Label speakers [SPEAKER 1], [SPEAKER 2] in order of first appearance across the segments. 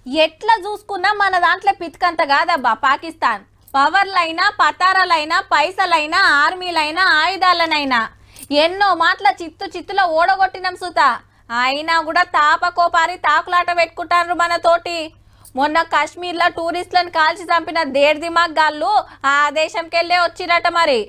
[SPEAKER 1] ఎట్లా చూసుకున్నా మన దాంట్లో పితికంత కాదబ్బా పాకిస్తాన్. పవర్లైనా పతారాలైనా పైసలైనా ఆర్మీలైనా ఆయుధాలనైనా ఎన్నో మాటల చిత్తులో ఓడగొట్టినాం సుత. అయినా కూడా తాపకోపారి తాకులాట పెట్టుకుంటారు మనతోటి. మొన్న కాశ్మీర్లో టూరిస్టులను కాల్చి చంపిన దేర్ దిమాగ్ గాళ్ళు ఆ దేశంకెళ్ళే వచ్చిరట. మరి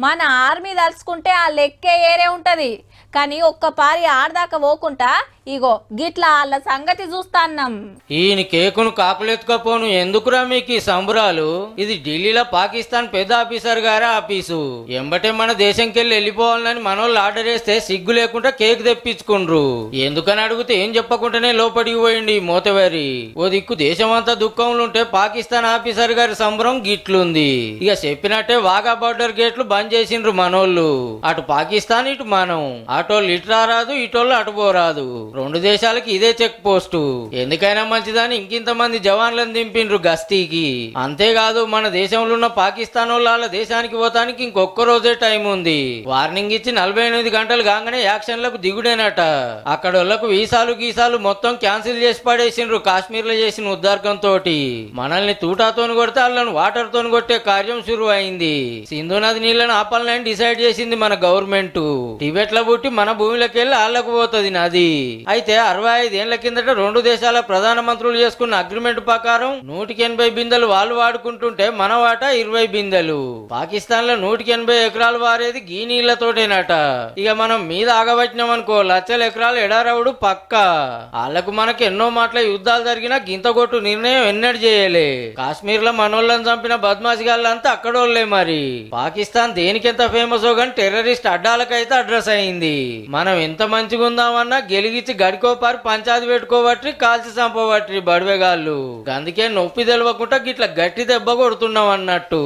[SPEAKER 1] మన ఆర్మీ తలుచుకుంటే ఆ లెక్కే ఏరే ఉంటది. కానీ ఒక్కపారి ఆడదాకా పోకుండా ఇగో గిట్లా వాళ్ళ సంగతి చూస్తాన్నాం.
[SPEAKER 2] ఈయన కేకును కాకులెత్తుకపోను ఎందుకురా మీకు సంబరాలు? ఇది ఢిల్లీలో పాకిస్తాన్ పెద్ద ఆఫీసర్ గారి ఆఫీసు. ఎంబటే మన దేశంకెళ్ళి వెళ్ళిపోవాలని మనోళ్ళు ఆర్డర్ వేస్తే సిగ్గు లేకుండా కేక్ తెప్పించుకుండ్రు. ఎందుకని అడిగితే ఏం చెప్పకుండానే లోపలికి పోయింది మోతవారి. ఓ దిక్కు దేశమంతా దుఃఖంలో ఉంటే పాకిస్తాన్ ఆఫీసర్ గారి సంబరం గిట్లుంది. ఇక చెప్పినట్టే వాగా బార్డర్ గేట్లు బంద్ చేసిండ్రు మనోళ్ళు. అటు పాకిస్తాన్ ఇటు మనం. అటోళ్ళు ఇటు రారాదు ఇటోళ్ళు అటు పోరాదు. రెండు దేశాలకి ఇదే చెక్ పోస్టు. ఎందుకైనా మంచిదని ఇంకింతమంది జవాన్లను దింపిండ్రు గస్తీకి. అంతేకాదు మన దేశంలో ఉన్న పాకిస్తాన్ వాళ్ళ దేశానికి పోతానికి ఇంకొక్క రోజే టైం ఉంది. వార్నింగ్ ఇచ్చి 48 గంటలు కాగానే యాక్షన్లకు దిగుడేనట. అక్కడ వాళ్ళకు వీసాలు మొత్తం క్యాన్సిల్ చేసి పడేసిండ్రు కాశ్మీర్ లో చేసిన ఉద్దార్కంతో. మనల్ని తూటాతోని కొడితే వాళ్ళని వాటర్ తోని కొట్టే కార్యం శురు అయింది. సింధు నది నీళ్లను ఆపాలని డిసైడ్ చేసింది మన గవర్నమెంట్. టిబెట్ లో పుట్టి మన భూమిలోకి వెళ్ళి ఆళ్లకు పోతుంది నది. అయితే 65 ఏళ్ల కిందట రెండు దేశాల ప్రధానమంత్రులు చేసుకున్న అగ్రిమెంట్ ప్రకారం 180 బిందెలు వాళ్ళు వాడుకుంటుంటే మన వాటా 20 బిందెలు. పాకిస్తాన్ లో 180 ఎకరాలు వారేది గీ నీళ్లతోటేనట. ఇక మనం మీద ఆగబట్టినాం అనుకో లక్షల ఎకరాలు ఎడారవుడు పక్కా. వాళ్ళకు మనకి ఎన్నో మాటల యుద్ధాలు జరిగినా గింతగొట్టు నిర్ణయం ఎన్నడూ చేయలే. కాశ్మీర్ లో మనోళ్ళని చంపిన బద్మాసిగాళ్ళంతా అక్కడోళ్లే. మరి పాకిస్తాన్ దేనికెంత ఫేమస్ గాని టెర్రరిస్ట్ అడ్డాలకైతే అడ్రస్ అయింది. మనం ఎంత మంచిగా ఉందామన్నా గెలిగించి గడికోపారి పంచాయతీ పెట్టుకోబట్టి కాల్చి చంపబట్టి బడివేగాళ్ళు. అందుకే నొప్పి తెలవకుండా గిట్ల గట్టి దెబ్బ కొడుతున్నాం అన్నట్టు.